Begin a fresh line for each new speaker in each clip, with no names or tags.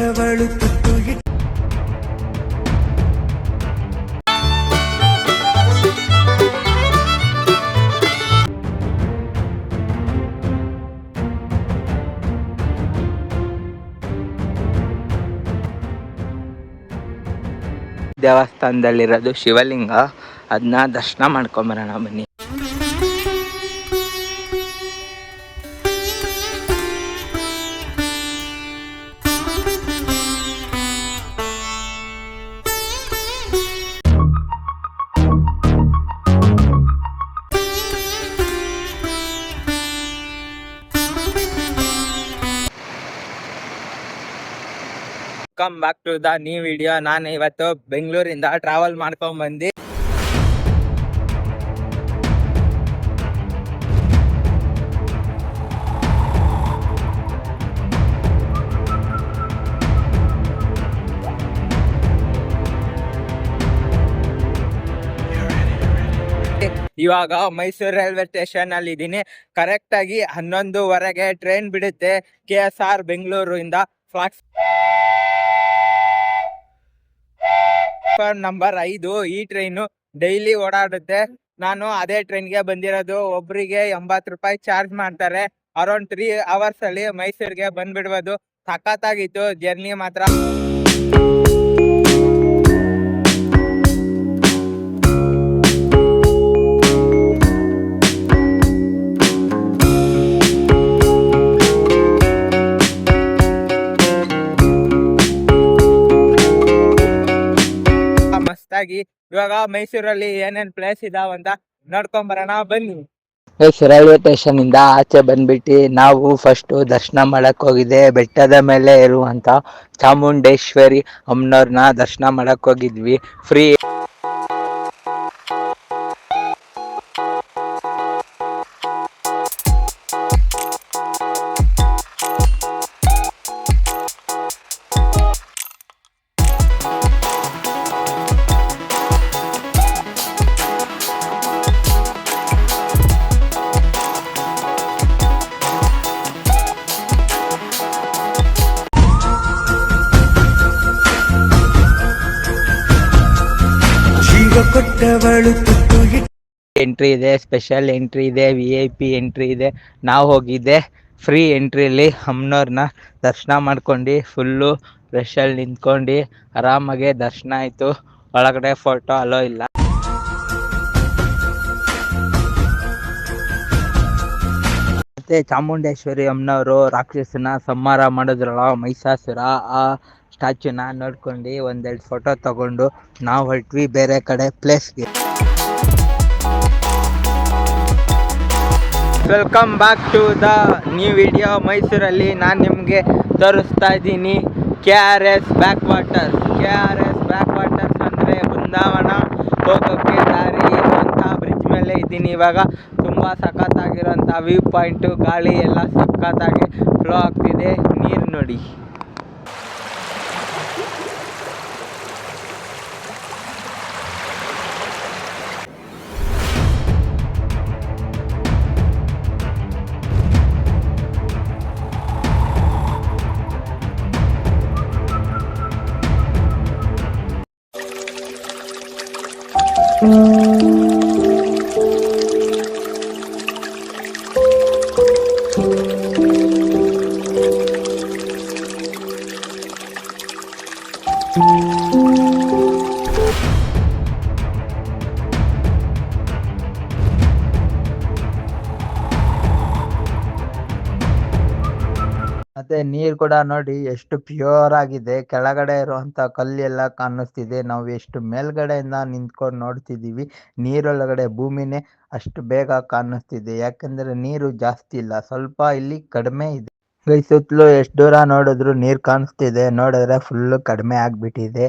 ಕೊಟ್ಟವಳು ತುತ್ತು
ದೇವಸ್ಥಾನದಲ್ಲಿರೋದು ಶಿವಲಿಂಗ, ಅದನ್ನ ದರ್ಶನ ಮಾಡ್ಕೊಂಬರೋಣ ಬನ್ನಿ. Come back to the new video. ನಾನು ಇವತ್ತು ಬೆಂಗಳೂರಿಂದ ಟ್ರಾವೆಲ್ ಮಾಡ್ಕೊಂಡ್ ಬಂದು ಇವಾಗ ಮೈಸೂರು ರೈಲ್ವೆ ಸ್ಟೇಷನ್ ಅಲ್ಲಿ ಇದ್ದೀನಿ. ಕರೆಕ್ಟ್ ಆಗಿ 11:15ಗೆ ಟ್ರೈನ್ ಬಿಡುತ್ತೆ KSR ಬೆಂಗಳೂರಿಂದ. ಪ್ಲಾಟ್ಫಾರ್ಮ್ ನಂಬರ್ 5 ಈ ಟ್ರೈನು ಡೈಲಿ ಓಡಾಡುತ್ತೆ. ನಾನು ಅದೇ ಟ್ರೈನ್ಗೆ ಬಂದಿರೋದು. ಒಬ್ರಿಗೆ 80 ರೂಪಾಯಿ ಚಾರ್ಜ್ ಮಾಡ್ತಾರೆ. ಅರೌಂಡ್ 3 hours ಅಲ್ಲಿ ಮೈಸೂರಿಗೆ ಬಂದ್ಬಿಡ್ಬೋದು. ಸಖತ್ತಾಗಿತ್ತು ಜರ್ನಿ ಮಾತ್ರ. ಮಸ್ತಾಗಿ ಇವಾಗ ಮೈಸೂರಲ್ಲಿ ಏನೇನ್ ಪ್ಲೇಸ್ ಇದಾವಂತ ನೋಡ್ಕೊಂಡ್ ಬರೋಣ ಬನ್ನಿ. ರೈಲ್ವೆ ಸ್ಟೇಷನ್ ಇಂದ ಆಚೆ ಬಂದ್ಬಿಟ್ಟು ನಾವು ಫಸ್ಟ್ ದರ್ಶನ ಮಾಡಕ್ ಹೋಗಿದ್ದೆ. ಬೆಟ್ಟದ ಮೇಲೆ ಇರುವಂತ ಚಾಮುಂಡೇಶ್ವರಿ ಅಮ್ಮನವ್ರನ್ನ ದರ್ಶನ ಮಾಡಕ್ ಹೋಗಿದ್ವಿ. ಫ್ರೀ
ಕೊಟ್ಟವಳು ತುತ್ತು
ಎಂಟ್ರಿ ಇದೆ, ಸ್ಪೆಷಲ್ ಎಂಟ್ರಿ ಇದೆ, VIP ಎಂಟ್ರಿ ಇದೆ. ನಾವು ಹೋಗಿದ್ದೆ ಫ್ರೀ ಎಂಟ್ರಿಯಲ್ಲಿ ಅಮ್ಮನವ್ರನ್ನ ದರ್ಶನ ಮಾಡ್ಕೊಂಡು ಫುಲ್ಲು ರಶಲ್ಲಿ ನಿಂತ್ಕೊಂಡು ಆರಾಮಾಗೆ ದರ್ಶನ ಆಯಿತು. ಒಳಗಡೆ ಫೋಟೋ ಅಲೋ ಇಲ್ಲ. ಮತ್ತೆ ಚಾಮುಂಡೇಶ್ವರಿ ಅಮ್ಮನವರು ರಾಕ್ಷಸನ ಸಂಹಾರ ಮಾಡಿದ್ರಲ್ಲ, ಮಹಿಷಾಸುರ, ಆ ಸ್ಟ್ಯಾಚ್ಯೂನ ನೋಡ್ಕೊಂಡು ಒಂದೆರಡು ಫೋಟೋ ತಗೊಂಡು ನಾವು ಹೊರಟ್ವಿ ಬೇರೆ ಕಡೆ ಪ್ಲೇಸ್ಗೆ. Welcome back to the new video. ಮೈಸೂರಲ್ಲಿ ನಾನು ನಿಮಗೆ ತೋರಿಸ್ತಾ ಇದ್ದೀನಿ KRS back waters. KRS back waters ಅಂದರೆ ಬೃಂದಾವನ ಹೋಗೋಕ್ಕೆ ದಾರಿ ಇರುವಂಥ ಬ್ರಿಡ್ಜ್ ಮೇಲೆ ಇದ್ದೀನಿ ಇವಾಗ. ತುಂಬ ಸಖತ್ತಾಗಿರೋಂಥ ವ್ಯೂ ಪಾಯಿಂಟು, ಗಾಳಿ ಎಲ್ಲ ಸಖತ್ತಾಗಿ ಫ್ಲೋ ಆಗ್ತಿದೆ. ನೀರು ನೋಡಿ. ಮತ್ತೆ ನೀರು ಕೂಡ ನೋಡಿ ಎಷ್ಟು ಪ್ಯೂರ್ ಆಗಿದೆ. ಕೆಳಗಡೆ ಇರುವಂತ ಕಲ್ಲು ಎಲ್ಲ ಕಾಣಿಸ್ತಿದೆ. ನಾವು ಎಷ್ಟು ಮೇಲ್ಗಡೆಯಿಂದ ನಿಂತ್ಕೊಂಡು ನೋಡ್ತಿದೀವಿ. ನೀರೊಳಗಡೆ ಭೂಮಿನೇ ಅಷ್ಟು ಬೇಗ ಕಾಣಿಸ್ತಿದೆ. ಯಾಕಂದ್ರೆ ನೀರು ಜಾಸ್ತಿ ಇಲ್ಲ, ಸ್ವಲ್ಪ ಇಲ್ಲಿ ಕಡಿಮೆ ಇದೆ. ಸುತ್ತಲೂ ಎಷ್ಟು ದೂರ ನೋಡಿದ್ರು ನೀರು ಕಾಣಿಸ್ತಿದೆ. ನೋಡಿದ್ರೆ ಫುಲ್ ಕಡಿಮೆ ಆಗ್ಬಿಟ್ಟಿದೆ.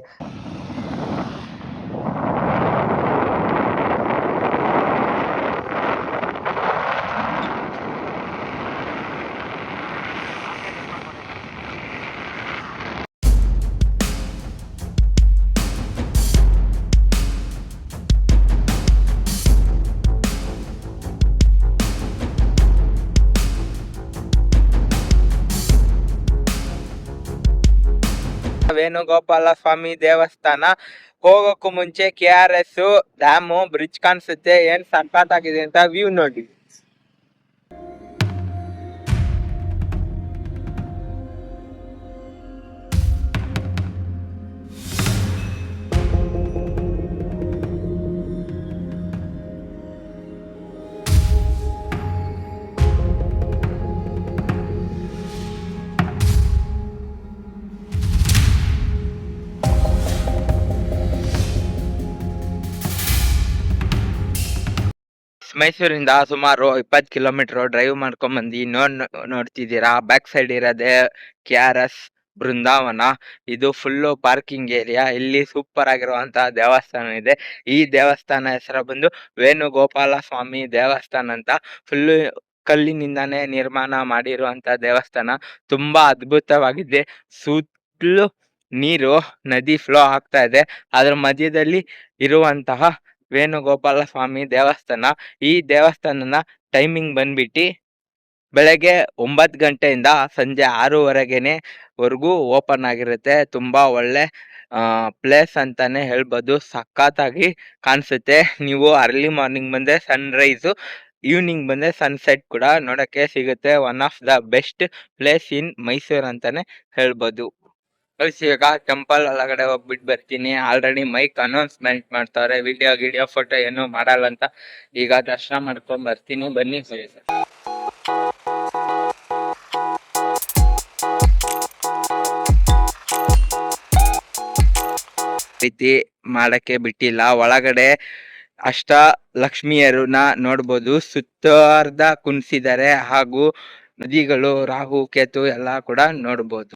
ವೇಣುಗೋಪಾಲ ಸ್ವಾಮಿ ದೇವಸ್ಥಾನ. ಹೋಗೋಕ್ಕೂ ಮುಂಚೆ KRS ಡ್ಯಾಮು ಬ್ರಿಡ್ಜ್ ಕಾಣಿಸುತ್ತೆ, ಏನ್ ಸಖತ್ತಾಗಿದೆ ಅಂತ ವ್ಯೂ ನೋಡಿ. ಮೈಸೂರಿಂದ ಸುಮಾರು 20 ಕಿಲೋಮೀಟರ್ ಡ್ರೈವ್ ಮಾಡ್ಕೊಂಡ್ ನೋಡ್ತಿದ್ದೀರಾ. ಬ್ಯಾಕ್ ಸೈಡ್ ಇರೋದೇ KRS ಬೃಂದಾವನ. ಇದು ಫುಲ್ಲು ಪಾರ್ಕಿಂಗ್ ಏರಿಯಾ. ಇಲ್ಲಿ ಸೂಪರ್ ಆಗಿರುವಂತಹ ದೇವಸ್ಥಾನ ಇದೆ. ಈ ದೇವಸ್ಥಾನ ಹೆಸರು ಬಂದು ವೇಣುಗೋಪಾಲ ಸ್ವಾಮಿ ದೇವಸ್ಥಾನ ಅಂತ. ಫುಲ್ಲು ಕಲ್ಲಿನಿಂದಾನೇ ನಿರ್ಮಾಣ ಮಾಡಿರುವಂತ ದೇವಸ್ಥಾನ. ತುಂಬಾ ಅದ್ಭುತವಾಗಿದೆ. ಸುತ್ತಲೂ ನೀರು ನದಿ ಫ್ಲೋ ಆಗ್ತಾ ಇದೆ. ಅದ್ರ ಮಧ್ಯದಲ್ಲಿ ಇರುವಂತಹ ವೇಣುಗೋಪಾಲ ಸ್ವಾಮಿ ದೇವಸ್ಥಾನ. ಈ ದೇವಸ್ಥಾನನ ಟೈಮಿಂಗ್ ಬಂದ್ಬಿಟ್ಟು ಬೆಳಗ್ಗೆ 9 ಗಂಟೆಯಿಂದ ಸಂಜೆ 6:30 ಓಪನ್ ಆಗಿರುತ್ತೆ. ತುಂಬಾ ಒಳ್ಳೆ ಪ್ಲೇಸ್ ಅಂತಾನೆ ಹೇಳ್ಬೋದು. ಸಖತ್ತಾಗಿ ಕಾಣಿಸುತ್ತೆ. ನೀವು ಅರ್ಲಿ ಮಾರ್ನಿಂಗ್ ಬಂದ್ರೆ ಸನ್ರೈಸು, ಈವ್ನಿಂಗ್ ಬಂದ್ರೆ ಸನ್ಸೆಟ್ ಕೂಡ ನೋಡಕ್ಕೆ ಸಿಗುತ್ತೆ. One of the best place in Mysuru ಅಂತಾನೆ ಹೇಳ್ಬೋದು. ಈಗ ಟೆಂಪಲ್ ಒಳಗಡೆ ಹೋಗ್ಬಿಟ್ಟು ಬರ್ತೀನಿ. ಆಲ್ರೆಡಿ ಮೈಕ್ ಅನೌನ್ಸ್ಮೆಂಟ್ ಮಾಡ್ತಾರೆ, ವಿಡಿಯೋ ಫೋಟೋ ಏನು ಮಾಡಲ್ಲ ಅಂತ. ಈಗ ದರ್ಶನ ಮಾಡ್ಕೊಂಡ್ ಬರ್ತೀನಿ, ಬನ್ನಿ. ರೀತಿ ಮಾಡಕ್ಕೆ ಬಿಟ್ಟಿಲ್ಲ. ಒಳಗಡೆ ಅಷ್ಟ ಲಕ್ಷ್ಮಿಯರನ್ನ ನೋಡ್ಬೋದು. ಸುತ್ತಾರ್ಧ ಕುಣಿಸಿದ್ದಾರೆ, ಹಾಗೂ ನದಿಗಳು, ರಾಹು ಕೇತು ಎಲ್ಲ ಕೂಡ ನೋಡ್ಬೋದು.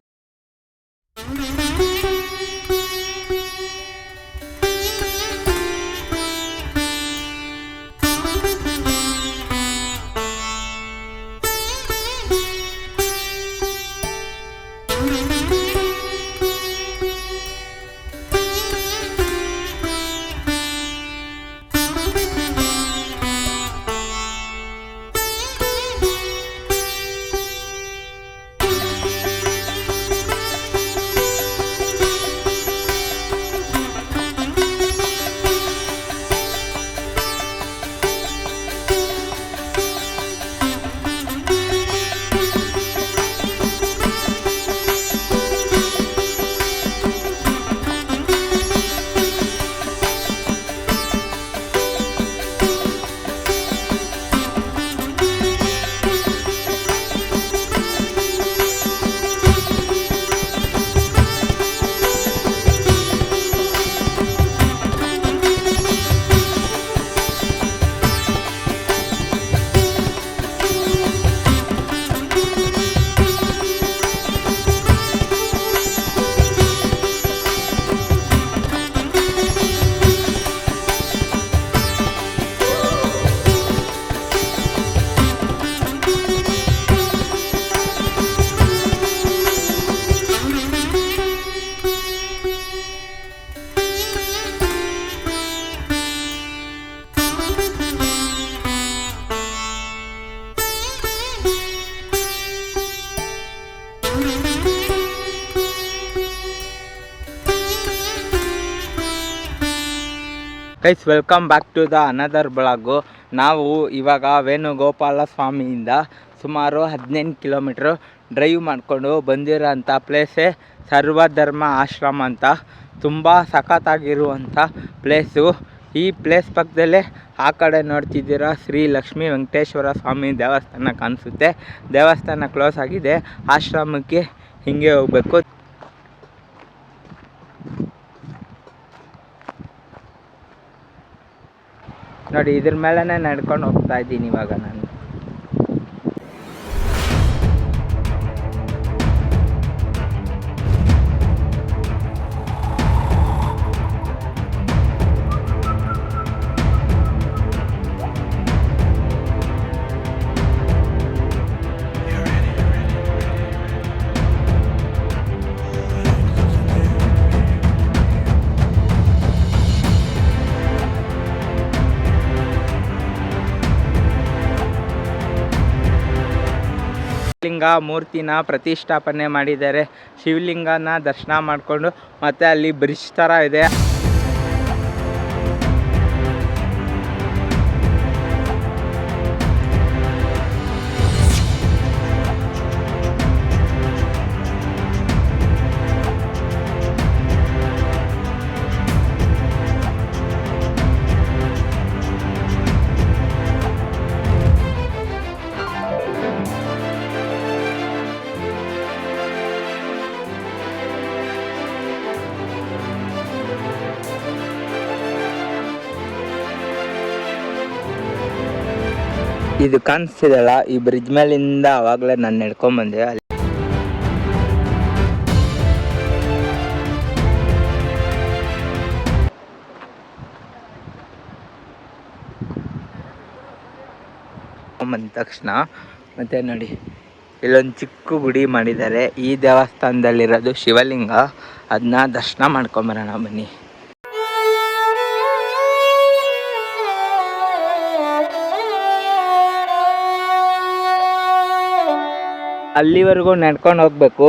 Guys, welcome back to the another blog. ನಾವು ಇವಾಗ ವೇಣುಗೋಪಾಲ ಸ್ವಾಮಿಯಿಂದ ಸುಮಾರು 18 ಕಿಲೋಮೀಟ್ರು ಡ್ರೈವ್ ಮಾಡಿಕೊಂಡು ಬಂದಿರೋ ಅಂಥ ಪ್ಲೇಸೇ ಸರ್ವಧರ್ಮ ಆಶ್ರಮ ಅಂತ. ತುಂಬ ಸಖತ್ತಾಗಿರುವಂಥ ಪ್ಲೇಸು. ಈ ಪ್ಲೇಸ್ ಪಕ್ಕದಲ್ಲೇ ಆ ಕಡೆ ನೋಡ್ತಿದ್ದೀರಾ ಶ್ರೀ ಲಕ್ಷ್ಮೀ ವೆಂಕಟೇಶ್ವರ ಸ್ವಾಮಿ ದೇವಸ್ಥಾನ ಕಾಣಿಸುತ್ತೆ. ದೇವಸ್ಥಾನ ಕ್ಲೋಸ್ ಆಗಿದೆ. ಆಶ್ರಮಕ್ಕೆ ಹಿಂಗೆ ಹೋಗಬೇಕು. ನೋಡಿ, ಇದ್ರ ಮೇಲೇ ನಡ್ಕೊಂಡು ಹೋಗ್ತಾ ಇದ್ದೀನಿ ಇವಾಗ ನಾನು. ಶಿವಲಿಂಗ ಮೂರ್ತಿನ ಪ್ರತಿಷ್ಠಾಪನೆ ಮಾಡಿದ್ದಾರೆ. ಶಿವಲಿಂಗನ ದರ್ಶನ ಮಾಡಿಕೊಂಡು ಮತ್ತು ಅಲ್ಲಿ ಬ್ರಿಡ್ಜ್ ಥರ ಇದೆ. ಇದು ಕಾಣಿಸ್ತಿದೆಯಲ್ಲ, ಈ ಬ್ರಿಡ್ಜ್ ಮೇಲಿಂದ ಆವಾಗಲೇ ನಾನು ನಡ್ಕೊಂಡ್ಬಂದೆ. ಬಂದ ತಕ್ಷಣ ಮತ್ತೆ ನೋಡಿ ಇಲ್ಲೊಂದು ಚಿಕ್ಕ ಗುಡಿ ಮಾಡಿದ್ದಾರೆ. ಈ ದೇವಸ್ಥಾನದಲ್ಲಿರೋದು ಶಿವಲಿಂಗ. ಅದನ್ನ ದರ್ಶನ ಮಾಡ್ಕೊಂಬರೋಣ ಬನ್ನಿ. ಅಲ್ಲಿವರೆಗೂ ನಡ್ಕೊಂಡು ಹೋಗ್ಬೇಕು.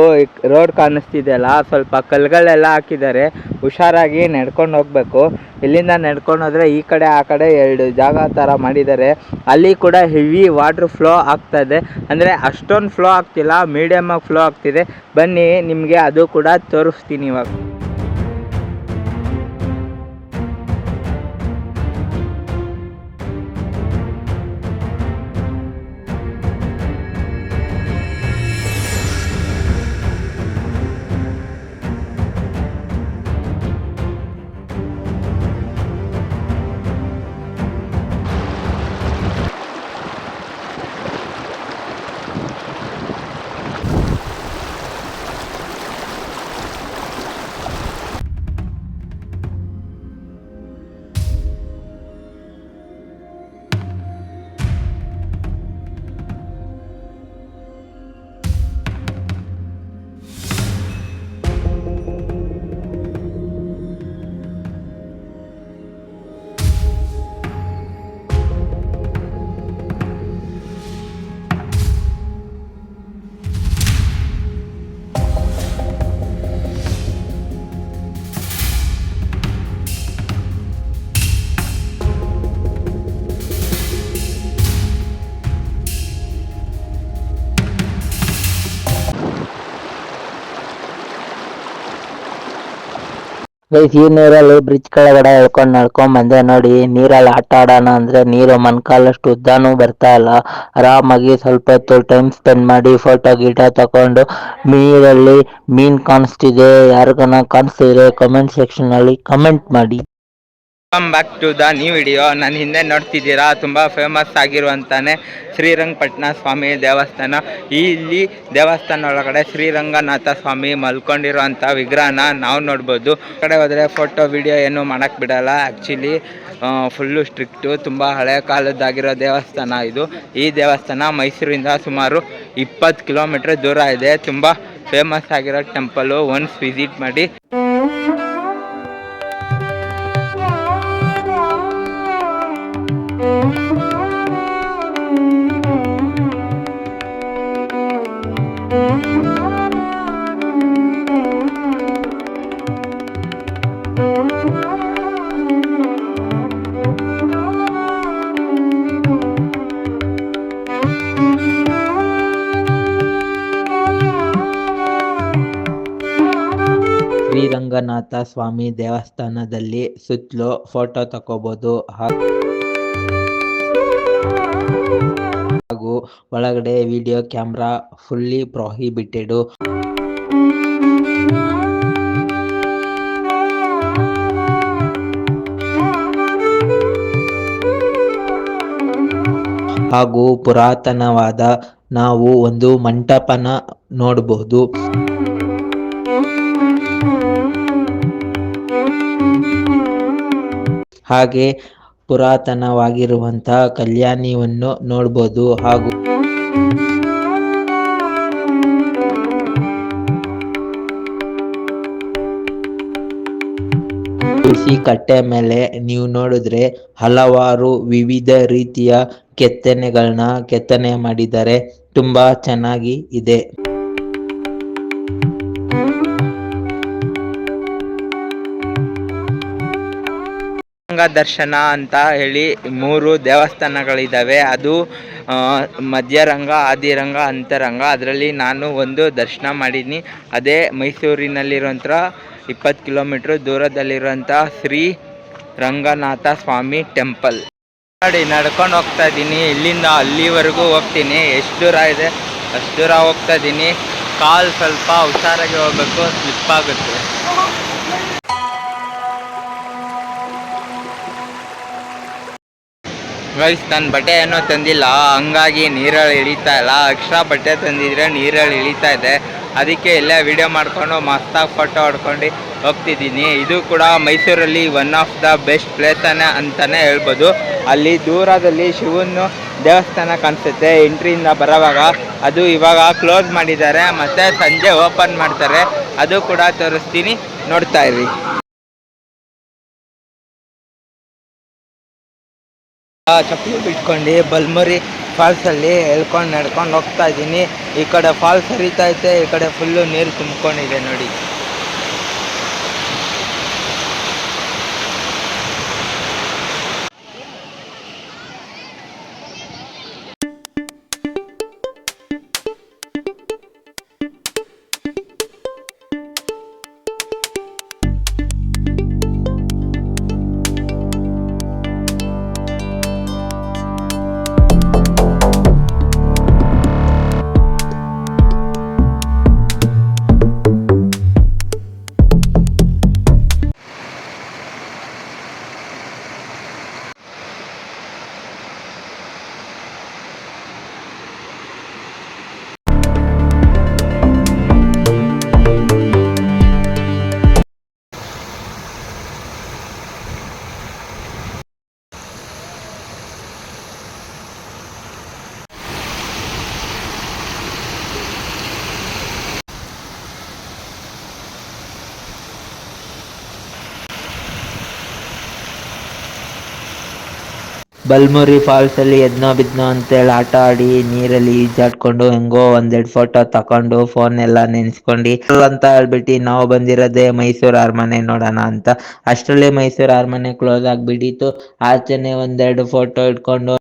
ರೋಡ್ ಕಾಣಿಸ್ತಿದೆಯಲ್ಲ, ಸ್ವಲ್ಪ ಕಲ್ಲುಗಳೆಲ್ಲ ಹಾಕಿದ್ದಾರೆ, ಹುಷಾರಾಗಿ ನಡ್ಕೊಂಡು ಹೋಗ್ಬೇಕು. ಇಲ್ಲಿಂದ ನಡ್ಕೊಂಡು ಹೋದರೆ ಈ ಕಡೆ ಆ ಕಡೆ 2 ಜಾಗ ಥರ ಮಾಡಿದ್ದಾರೆ. ಅಲ್ಲಿ ಕೂಡ ಹೆವಿ ವಾಟ್ರ್ ಫ್ಲೋ ಆಗ್ತಾಯಿದೆ, ಅಂದರೆ ಅಷ್ಟೊಂದು ಫ್ಲೋ ಆಗ್ತಿಲ್ಲ, ಮೀಡಿಯಮಾಗಿ ಫ್ಲೋ ಆಗ್ತಿದೆ. ಬನ್ನಿ ನಿಮಗೆ ಅದು ಕೂಡ ತೋರಿಸ್ತೀನಿ ಇವಾಗ.
ಈ ನೀರಲ್ಲಿ ಬ್ರಿಡ್ಜ್ ಕೆಳಗಡೆ ನಡ್ಕೊಂಡ್ ಬಂದೆ. ನೋಡಿ, ನೀರಲ್ಲಿ ಆಟ ಆಡೋಣ ಅಂದ್ರೆ ನೀರು ಮೊಣಕಾಲಷ್ಟು ಉದ್ದಾನು ಬರ್ತಾ ಇಲ್ಲ. ಆರಾಮಾಗಿ ಸ್ವಲ್ಪ ಹೊತ್ತು ಟೈಮ್ ಸ್ಪೆಂಡ್ ಮಾಡಿ ಫೋಟೋ ಗೀಟೋ ತಕೊಂಡು, ನೀರಲ್ಲಿ ಮೀನ್ ಕಾಣಿಸ್ತಿದೆ, ಯಾರಿಗಾನ ಕಾಣಿಸ್ತಿದ್ರೆ ಕಮೆಂಟ್ ಸೆಕ್ಷನ್ ಅಲ್ಲಿ ಕಮೆಂಟ್ ಮಾಡಿ.
Welcome back to the new video. ನನ್ನ ಹಿಂದೆ ನೋಡ್ತಿದ್ದೀರಾ, ತುಂಬ ಫೇಮಸ್ ಆಗಿರುವಂತಾನೆ ಶ್ರೀರಂಗಪಟ್ಟಣ ಸ್ವಾಮಿ ದೇವಸ್ಥಾನ. ಇಲ್ಲಿ ದೇವಸ್ಥಾನ ಒಳಗಡೆ ಶ್ರೀರಂಗನಾಥ ಸ್ವಾಮಿ ಮಲ್ಕೊಂಡಿರೋಂಥ ವಿಗ್ರಹನ ನಾವು ನೋಡ್ಬೋದು. ಕಡೆ ಹೋದರೆ ಫೋಟೋ ವಿಡಿಯೋ ಏನು ಮಾಡೋಕ್ಕೆ ಬಿಡಲ್ಲ. ಆ್ಯಕ್ಚುಲಿ ಫುಲ್ಲು ಸ್ಟ್ರಿಕ್ಟು, ತುಂಬ ಹಳೆ ಕಾಲದ್ದಾಗಿರೋ ದೇವಸ್ಥಾನ ಇದು. ಈ ದೇವಸ್ಥಾನ ಮೈಸೂರಿಂದ ಸುಮಾರು 20 ಕಿಲೋಮೀಟ್ರ್ ದೂರ ಇದೆ. ತುಂಬ ಫೇಮಸ್ ಆಗಿರೋ ಟೆಂಪಲು. ಒನ್ಸ್ ವಿಸಿಟ್ ಮಾಡಿ.
ಶ್ರೀರಂಗನಾಥ ಸ್ವಾಮಿ ದೇವಸ್ಥಾನದಲ್ಲಿ ಸುತ್ತಲೂ ಫೋಟೋ ತಗೋಬಹುದು ಹಾಗೂ ಒಳಗಡೆ ವಿಡಿಯೋ ಕ್ಯಾಮ್ರಾ ಫುಲ್ಲಿ ಪ್ರೊಹಿಬಿಟೆಡ್. ಹಾಗೂ ಪುರಾತನವಾದ ನಾವು ಒಂದು ಮಂಟಪನ ನೋಡಬಹುದು. ಹಾಗೆ ಪುರಾತನವಾಗಿರುವಂತಹ ಕಲ್ಯಾಣಿಯನ್ನು ನೋಡಬಹುದು. ಹಾಗೂ ತುಳಸಿ ಕಟ್ಟೆ ಮೇಲೆ ನೀವು ನೋಡಿದ್ರೆ ಹಲವಾರು ವಿವಿಧ ರೀತಿಯ ಕೆತ್ತನೆ ಮಾಡಿದ್ದಾರೆ. ತುಂಬಾ ಚೆನ್ನಾಗಿ ಇದೆ.
ಗಂಗಾ ದರ್ಶನ ಅಂತ ಹೇಳಿ 3 ದೇವಸ್ಥಾನಗಳಿದ್ದಾವೆ. ಅದು ಮಧ್ಯರಂಗ, ಆದಿರಂಗ, ಅಂತರಂಗ. ಅದರಲ್ಲಿ ನಾನು ಒಂದು ದರ್ಶನ ಮಾಡಿದ್ದೀನಿ. ಅದೇ ಮೈಸೂರಿನಲ್ಲಿರುವಂಥ 20 ಕಿಲೋಮೀಟ್ರ್ ದೂರದಲ್ಲಿರುವಂಥ ಶ್ರೀ ರಂಗನಾಥ ಸ್ವಾಮಿ ಟೆಂಪಲ್. ನೋಡಿ, ನಡ್ಕೊಂಡು ಹೋಗ್ತಾ ಇದ್ದೀನಿ. ಇಲ್ಲಿಂದ ಅಲ್ಲಿವರೆಗೂ ಹೋಗ್ತೀನಿ. ಎಷ್ಟು ದೂರ ಇದೆ ಅಷ್ಟು ದೂರ ಹೋಗ್ತಾ ಇದ್ದೀನಿ. ಕಾಲು ಸ್ವಲ್ಪ ಹುಷಾರಾಗಿ ಹೋಗ್ಬೇಕು, ಸ್ಲಿಪ್ ಆಗುತ್ತೆ. ಗೈಸ್, ನನ್ನ ಬಟ್ಟೆ ಏನೋ ತಂದಿಲ್ಲ, ಹಂಗಾಗಿ ನೀರಲ್ಲಿ ಇಳಿತಾ ಇಲ್ಲ. ಎಕ್ಸ್ಟ್ರಾ ಬಟ್ಟೆ ತಂದಿದ್ರೆ ನೀರಲ್ಲಿ ಇಳಿತಾ ಇದೆ. ಅದಕ್ಕೆ ಇಲ್ಲೇ ವಿಡಿಯೋ ಮಾಡ್ಕೊಂಡು ಮಸ್ತಾಗಿ ಫೋಟೋ ಹೊಡ್ಕೊಂಡು ಹೋಗ್ತಿದ್ದೀನಿ. ಇದು ಕೂಡ ಮೈಸೂರಲ್ಲಿ one of the best place ಅಂತಲೇ ಹೇಳ್ಬೋದು. ಅಲ್ಲಿ ದೂರದಲ್ಲಿ ಶಿವನ ದೇವಸ್ಥಾನ ಕಾಣಿಸುತ್ತೆ ಎಂಟ್ರಿಯಿಂದ ಬರೋವಾಗ. ಅದು ಇವಾಗ ಕ್ಲೋಸ್ ಮಾಡಿದ್ದಾರೆ, ಮತ್ತು ಸಂಜೆ ಓಪನ್ ಮಾಡ್ತಾರೆ. ಅದು ಕೂಡ ತೋರಿಸ್ತೀನಿ, ನೋಡ್ತಾ ಇರಿ. ಚಪ್ಪಲಿ ಬಿಟ್ಕೊಂಡು ಬಲ್ಮುರಿ ಫಾಲ್ಸಲ್ಲಿ ಎಳ್ಕೊಂಡು ನಡ್ಕೊಂಡು ಹೋಗ್ತಾ ಇದ್ದೀನಿ. ಈ ಕಡೆ ಫಾಲ್ಸ್ ಹರಿತೈತೆ, ಈ ಕಡೆ ಫುಲ್ಲು ನೀರು ತುಂಬಿಕೊಂಡಿದೆ ನೋಡಿ.
ಬಲ್ಮುರಿ ಫಾಲ್ಸಲ್ಲಿ ಎದ್ನೋ ಬಿದ್ನೋ ಅಂತೇಳಿ ಆಟ ಆಡಿ ನೀರಲ್ಲಿ ಈಜಾಡ್ಕೊಂಡು ಹೆಂಗೋ ಒಂದೆರಡು ಫೋಟೋ ತಕೊಂಡು ಫೋನ್ ಎಲ್ಲ ನೆನ್ಸ್ಕೊಂಡು ಅಂತ ಹೇಳ್ಬಿಟ್ಟು ನಾವು ಬಂದಿರೋದೇ ಮೈಸೂರು ಅರಮನೆ ನೋಡೋಣ ಅಂತ. ಅಷ್ಟರಲ್ಲಿ ಮೈಸೂರು ಅರಮನೆ ಕ್ಲೋಸ್ ಆಗಿಬಿಟ್ಟಿತ್ತು. ಆಚೆನೆ ಒಂದೆರಡು ಫೋಟೋ ಇಟ್ಕೊಂಡು